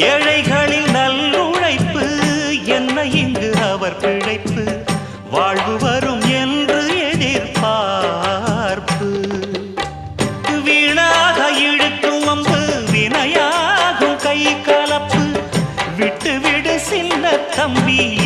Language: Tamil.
ஏழைகளின் நல்லுழைப்பு என்ன இங்கு அவர் பிழைப்பு வாழ்வு வரும் என்று எதிர்பார்ப்பு வீணாக இழுக்கும் அம்பு வினையாகும் கை கலப்பு விட்டு விடு சின்ன தம்பி